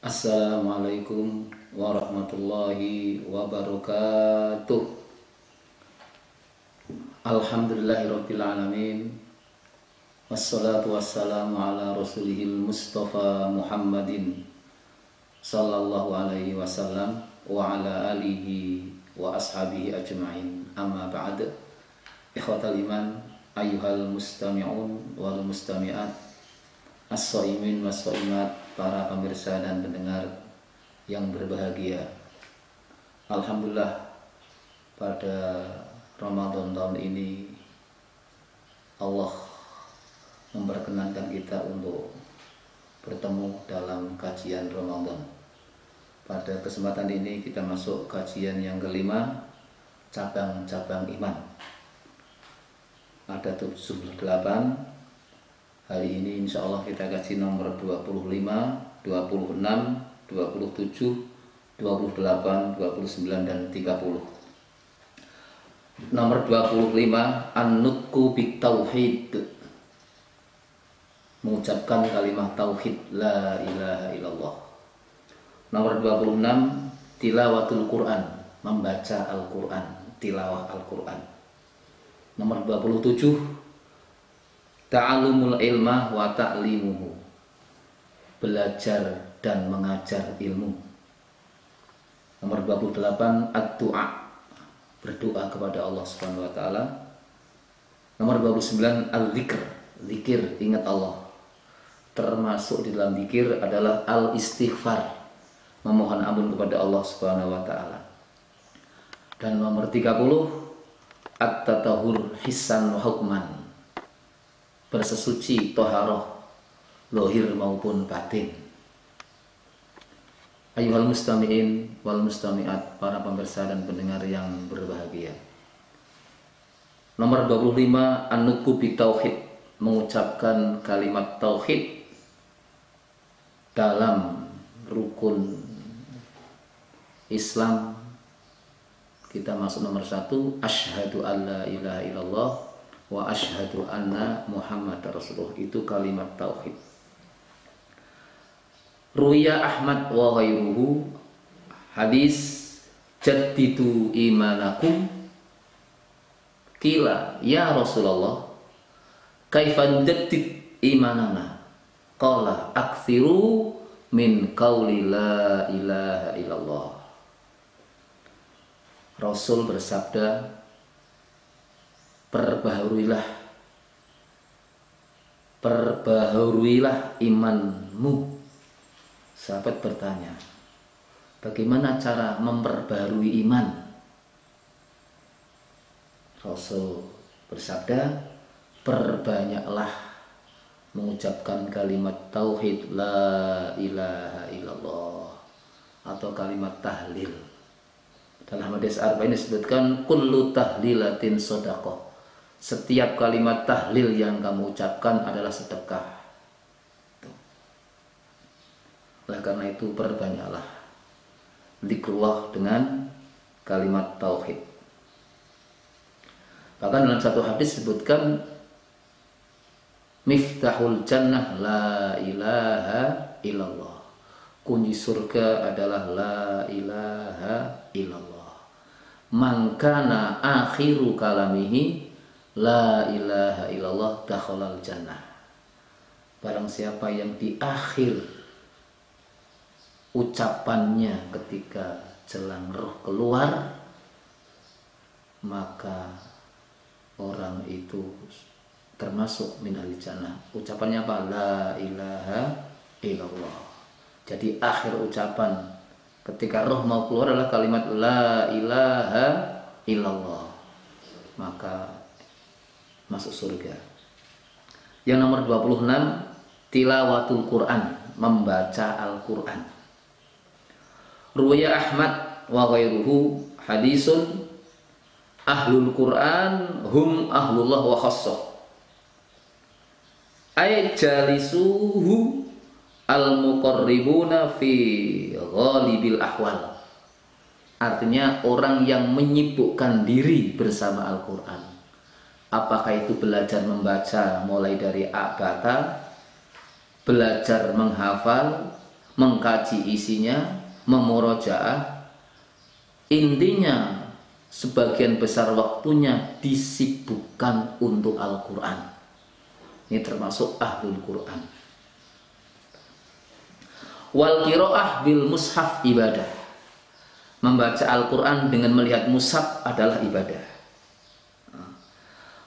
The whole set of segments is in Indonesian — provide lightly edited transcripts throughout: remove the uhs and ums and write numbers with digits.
Assalamualaikum warahmatullahi wabarakatuh. Alhamdulillahirabbil alamin. Wassalatu wassalamu ala rasulihil mustafa Muhammadin sallallahu alaihi wasallam wa ala alihi wa ashabihi ajma'in. Amma ba'd. Ikhwatal iman, ayyuhal mustami'un wal mustami'at, as-shaimin was-shaimat, para pemirsa dan pendengar yang berbahagia. Alhamdulillah, pada Ramadan tahun ini Allah memperkenankan kita untuk bertemu dalam kajian Ramadan. Pada kesempatan ini kita masuk kajian yang kelima, cabang-cabang iman. Ada 78. Hari ini insya Allah kita kaji nomor 25, 26, 27, 28, 29, dan 30. Nomor 25, An-nutqu bit-tauhid, mengucapkan kalimat tauhid la ilaha illallah. Nomor 26, tilawatul Quran, membaca Al-Quran, tilawah Al-Quran. Nomor 27, ta'allumul ilma wa ta'limuhu, belajar dan mengajar ilmu. Nomor 28, ad-du'a, berdoa kepada Allah Subhanahu wa taala. Nomor 29, al-dzikr, zikir, ingat Allah. Termasuk di dalam zikir adalah al-istighfar, memohon ampun kepada Allah Subhanahu wa taala. Dan nomor 30, at-tatahur hissan wa hukman, bersesuci toharoh lohir maupun batin. Ayyuhal mustami'in wal mustami'at, para pemirsa dan pendengar yang berbahagia. Nomor 25, an-nutqu bitauhid, mengucapkan kalimat tauhid dalam rukun Islam. Kita masuk nomor 1, asyhadu alla ilaha illallah wa asyhadu anna Muhammad Rasulullah, itu kalimat tauhid. Ruya Ahmad wa ghairuhu, hadis jaddidu imanakum, qila ya Rasulullah kaifa nujaddid imanana, qala aktsiru min qauli la ilaha illallah. Rasul bersabda, perbaharuilah imanmu. Sahabat bertanya, bagaimana cara memperbaharui iman? Rasul bersabda, perbanyaklah mengucapkan kalimat tauhid la ilaha illallah, atau kalimat tahlil. Dalam hadis arba'in disebutkan kullu tahlilatin shadaqah, setiap kalimat tahlil yang kamu ucapkan adalah sedekah. Oleh karena itu perbanyaklah zikrullah dengan kalimat tauhid. Bahkan dalam satu hadis disebutkan miftahul jannah la ilaha illallah, kunci surga adalah la ilaha illallah. Man kana akhiru kalamihi la ilaha illallah dakhalal jannah, barang siapa yang di akhir ucapannya ketika jelang roh keluar, maka orang itu termasuk min ahli jannah. Ucapannya apa? La ilaha illallah. Jadi akhir ucapan ketika roh mau keluar adalah kalimat la ilaha illallah, maka masuk surga. Yang nomor 26, tilawatul Quran, membaca Al-Quran. Ruwaya Ahmad wa ghairuhu hadisun ahlul Quran hum ahlullah wa khassah, ay jalisuhu al-muqarribuna fi ghalibil ahwal. Artinya orang yang menyibukkan diri bersama Al-Quran. Apakah itu belajar membaca mulai dari A bata, belajar menghafal, mengkaji isinya, memurajaah. Intinya sebagian besar waktunya disibukkan untuk Al-Quran. Ini termasuk ahlul Quran. Wal qiraah bil mushaf ibadah. Membaca Al-Quran dengan melihat mushaf adalah ibadah.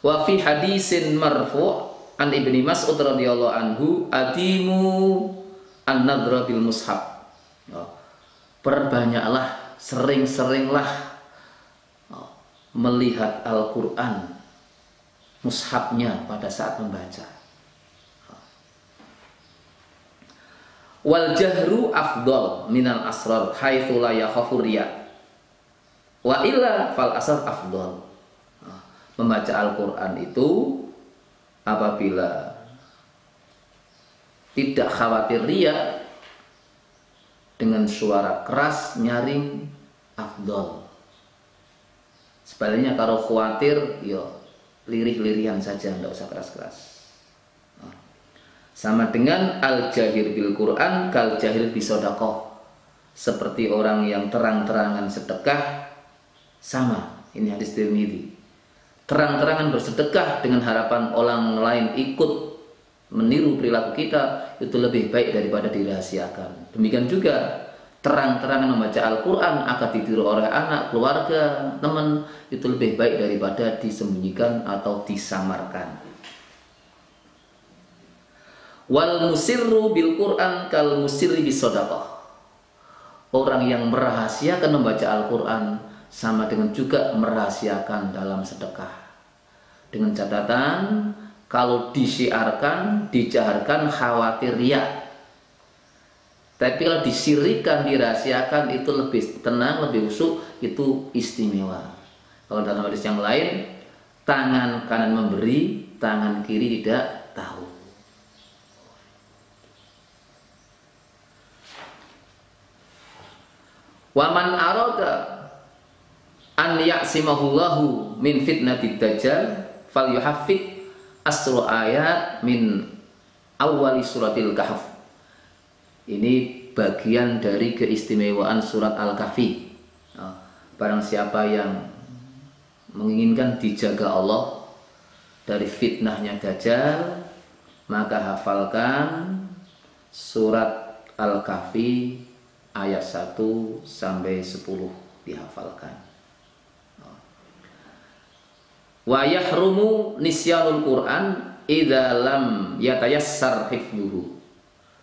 Wa fi hadisin marfu' an Ibni Mas'ud radhiyallahu anhu adimu an-nadra bil mushaf. Perbanyaklah, sering-seringlah melihat Al-Quran mushafnya pada saat membaca. Wal jahru afdal minal asrar haitsu la yakhafu riya. Wa illa fal asrar afdal. Membaca Al-Quran itu apabila tidak khawatir riya, dengan suara keras nyaring afdal. Sebaliknya kalau khawatir, yo lirih-lirihan saja, tidak usah keras-keras. Sama dengan al-jahir bil Quran kal jahir bisodaqah. Seperti orang yang terang-terangan sedekah, sama. Ini hadis Tirmidzi. Terang-terangan bersedekah dengan harapan orang lain ikut meniru perilaku kita, itu lebih baik daripada dirahasiakan. Demikian juga terang-terangan membaca Al-Quran akan ditiru oleh anak, keluarga, teman, itu lebih baik daripada disembunyikan atau disamarkan. Wal musirru bil Quran kal musirri bis shadaqah. Orang yang merahasiakan membaca Al-Quran sama dengan juga merahasiakan dalam sedekah. Dengan catatan kalau disiarkan, dijaharkan khawatir riya. Tapi kalau disirikan, dirahasiakan itu lebih tenang, lebih khusyuk, itu istimewa. Kalau dalam hadis yang lain, tangan kanan memberi, tangan kiri tidak tahu. Waman arada an ya'simahullahu min fitnatid dajjal falyuhaffid asru ayat min awali suratil kahf. Ini bagian dari keistimewaan surat Al-Kahfi. Barang siapa yang menginginkan dijaga Allah dari fitnahnya dajjal, maka hafalkan surat Al-Kahfi ayat 1 sampai 10 dihafalkan. Wa yahrumu nisyanul Qur'an idza lam yatayassar hifdhuhu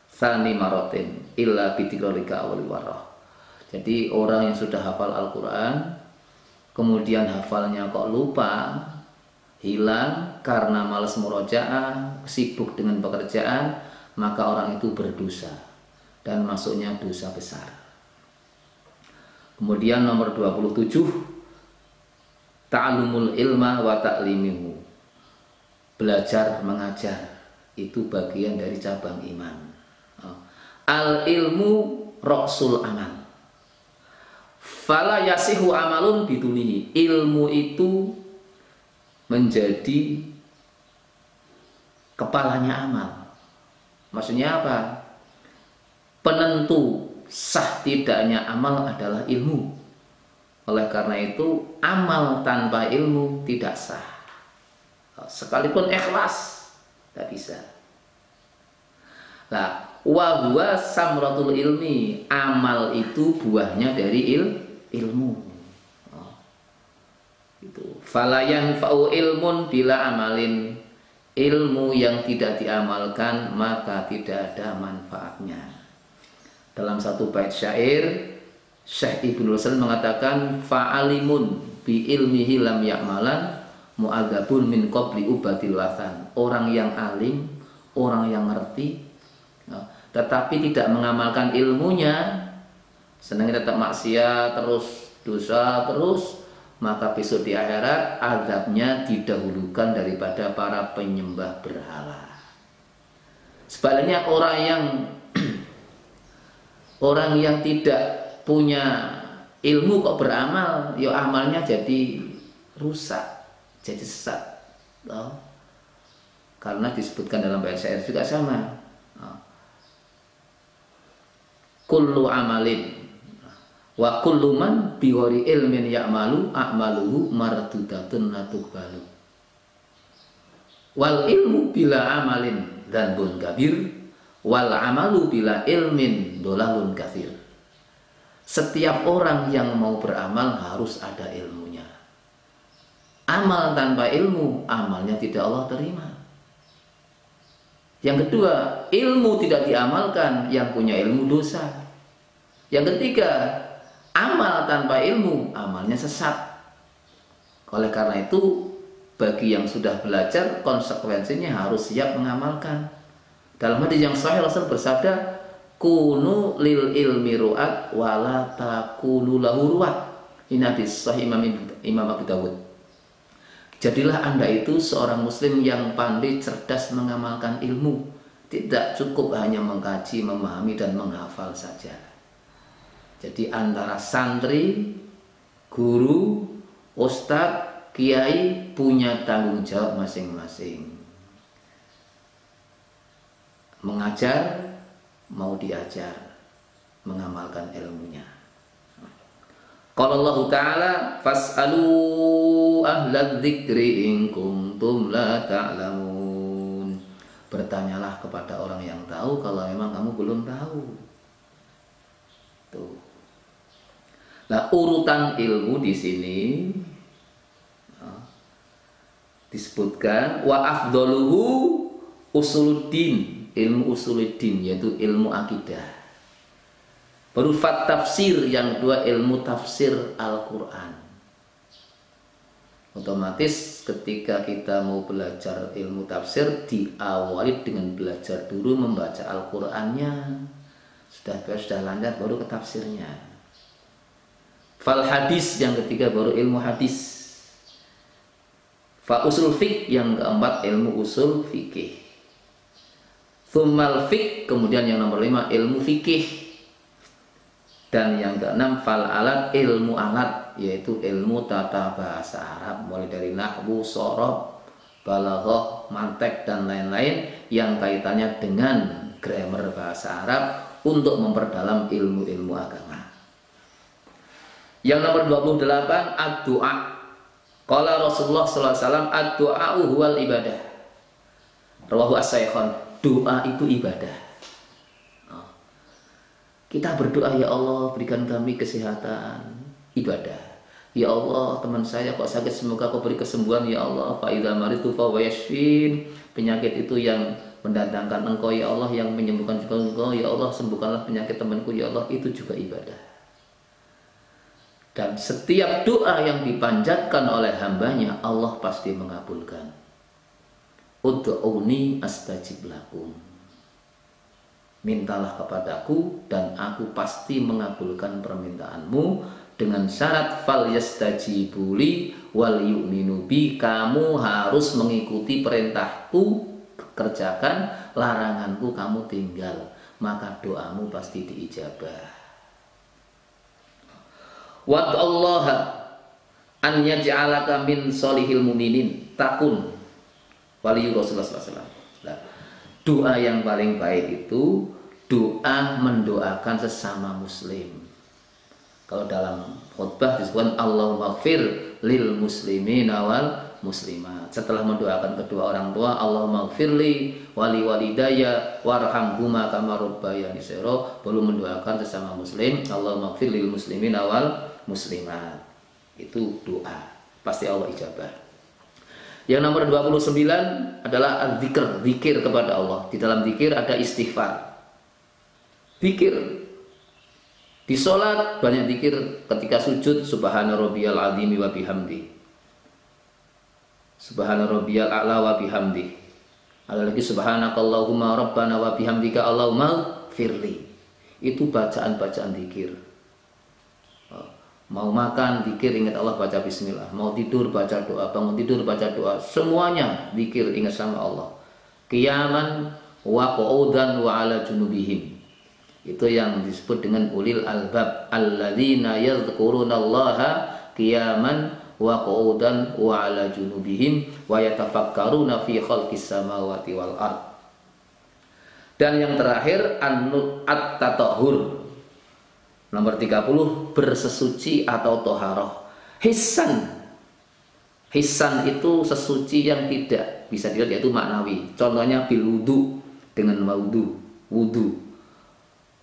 tsani maratin illa bi tikrarika awal warah. Jadi orang yang sudah hafal Al-Qur'an kemudian hafalnya kok lupa, hilang karena malas murojaah, sibuk dengan pekerjaan, maka orang itu berdosa dan masuknya dosa besar. Kemudian nomor 27, ta'allumul ilma wa ta'limihu. Belajar mengajar itu bagian dari cabang iman. Al ilmu ra'sul amal. Fala yasihu amalun bidunihi. Ilmu itu menjadi kepalanya amal. Maksudnya apa? Penentu sah tidaknya amal adalah ilmu. Oleh karena itu amal tanpa ilmu tidak sah. Sekalipun ikhlas tidak bisa. Nah, wa huwa samratul ilmi. Amal itu buahnya dari ilmu. Itu. Fala yanfa'u ilmun bila amalin. Ilmu yang tidak diamalkan maka tidak ada manfaatnya. Dalam satu bait syair, Syekh Ibnu Rushd mengatakan fa'alimun bi ilmihi lam ya'malan mu'adzabun min qabli ubadil wathan. Orang yang alim, orang yang ngerti, tetapi tidak mengamalkan ilmunya, senangnya tetap maksiat terus, dosa terus, maka besok di akhirat azabnya didahulukan daripada para penyembah berhala. Sebaliknya orang yang tidak punya ilmu kok beramal, ya amalnya jadi rusak, jadi sesat. Karena disebutkan dalam bahasa syair juga sama. kullu amalin wa kullu man bi ghairi ilmin ya'malu a'maluhu mardudatun la tuqbalu. Wal ilmu bila amalin dzanbun kabir wal amalu bila ilmin dolalun kafir. Setiap orang yang mau beramal harus ada ilmunya. Amal tanpa ilmu, amalnya tidak Allah terima. Yang kedua, ilmu tidak diamalkan, yang punya ilmu dosa. Yang ketiga, amal tanpa ilmu, amalnya sesat. Oleh karena itu, bagi yang sudah belajar, konsekuensinya harus siap mengamalkan. Dalam hadis yang sahih Rasul bersabda, kunu lil ilmi ru'at wala takunu lahu ru'at. Ini hadis sahih Imam Abu Dawud. Jadilah Anda itu seorang muslim yang pandai cerdas mengamalkan ilmu. Tidak cukup hanya mengkaji, memahami dan menghafal saja. Jadi antara santri, guru, ustadz, kiai punya tanggung jawab masing-masing. Mengajar, mau diajar, mengamalkan ilmunya. Qala Allah Ta'ala fas'alu ahlal dzikri in kuntum la ta'lamun. Bertanyalah kepada orang yang tahu kalau memang kamu belum tahu. Tuh. Nah, urutan ilmu di sini disebutkan wa afdaluhu usuluddin, ilmu usuluddin yaitu ilmu akidah. Baru tafsir, yang kedua ilmu tafsir Al-Quran. Otomatis ketika kita mau belajar ilmu tafsir, diawali dengan belajar dulu membaca Al-Qurannya. Sudah lancar baru ke tafsirnya. Fal hadis, yang ketiga baru ilmu hadis. Fa usul fiqh, yang keempat ilmu usul fikih. Tsummal fiqh, kemudian yang nomor 5 ilmu fikih. Dan yang keenam fal alat, ilmu alat, yaitu ilmu tata bahasa Arab, mulai dari nahwu, shorof, balaghah, mantek dan lain-lain yang kaitannya dengan grammar bahasa Arab untuk memperdalam ilmu-ilmu agama. Yang nomor 28 ad-du'a. Qala Rasulullah sallallahu alaihi wasallam ad-du'a'u huwal ibadah. Rawahu as-Syaikhan. Doa itu ibadah. Kita berdoa, ya Allah berikan kami kesehatan, ibadah. Ya Allah teman saya kok sakit, semoga kau beri kesembuhan ya Allah. Fa idza maritu fa yashfin. Penyakit itu yang mendatangkan engkau ya Allah, yang menyembuhkan juga engkau ya Allah, sembuhkanlah penyakit temanku ya Allah. Itu juga ibadah. Dan setiap doa yang dipanjatkan oleh hambanya, Allah pasti mengabulkan. Ud'uni astajib lakum. Mintalah kepadaku dan aku pasti mengabulkan permintaanmu, dengan syarat fal yastajibuli wal yu'minu bi. Kamu harus mengikuti perintahku, kerjakan, laranganku kamu tinggal, maka doamu pasti diijabah. Wad'allaha an yaj'alaka min solihil mu'minin takun waliyu Rasulullah SAW. Doa yang paling baik itu doa mendoakan sesama muslim. Kalau dalam khutbah disebutkan Allahumma ighfir lil muslimina wal muslimat. Setelah mendoakan kedua orang tua, Allahumma ighfirli wali walidayya warhamhuma kama rabbayani shaghira, belum mendoakan sesama muslim Allahumma ighfir lil muslimina wal muslimat. Itu doa, pasti Allah ijabah. Yang nomor 29 adalah al-dzikr, zikir kepada Allah. Di dalam zikir ada istighfar. Zikir di sholat banyak zikir, ketika sujud subhana rabbiyal azimi wa bihamdi. Subhana rabbiyal a'la wa bihamdi. Ada lagi subhanakallahumma rabbana wa bihamdika allahumma firli. Itu bacaan-bacaan zikir. Mau makan, zikir, ingat Allah, baca bismillah. Mau tidur, baca doa. Bangun tidur, baca doa. Semuanya zikir, ingat sama Allah. Qiyaman wa qu'udan wa ala junubihim. Itu yang disebut dengan ulil albab, alladzina yadhkurunallaha qiyaman wa qu'udan wa ala junubihim wa yatafakkaruna fi khalqis samawati wal ard. Dan yang terakhir at-tatahhur, Nomor 30, bersesuci atau toharoh. Hisan itu sesuci yang tidak bisa dilihat, yaitu maknawi. Contohnya bil wudu, dengan wudu.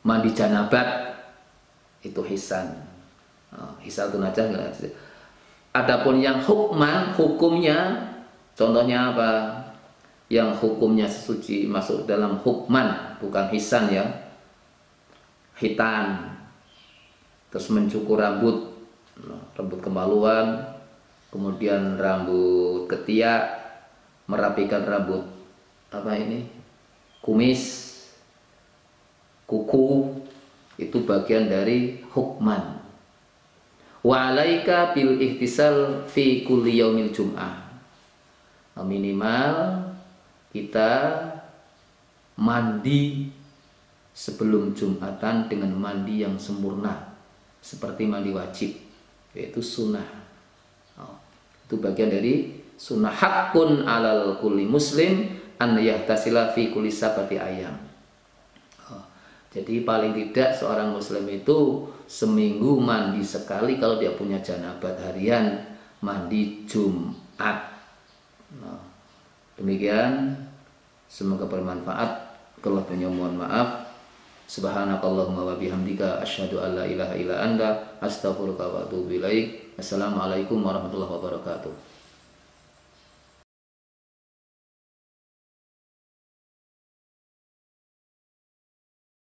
Mandi janabat itu hisan. Hisan itu aja enggak. Adapun yang hukumnya, contohnya apa? Yang hukumnya sesuci masuk dalam hukman, bukan hisan ya. Hitan, terus mencukur rambut kemaluan, kemudian rambut ketiak, merapikan rambut kumis, kuku, itu bagian dari hukman. Wa alaika bil ihtisal fi kulli yaumil jum'ah. Minimal kita mandi sebelum Jumatan dengan mandi yang sempurna, seperti mandi wajib, yaitu sunnah. Itu bagian dari sunnah. Hakun alal kulli muslim an yahtasila fi kulli sabati ayam. Jadi paling tidak seorang muslim itu seminggu mandi sekali kalau dia punya janabat harian, mandi Jumat. Demikian, semoga bermanfaat. Kalau punya mohon maaf. Subhanakallahumma wa bihamdika asyhadu an la ilaha illa anta astaghfiruka wa atubu ilaik. Assalamualaikum warahmatullahi wabarakatuh.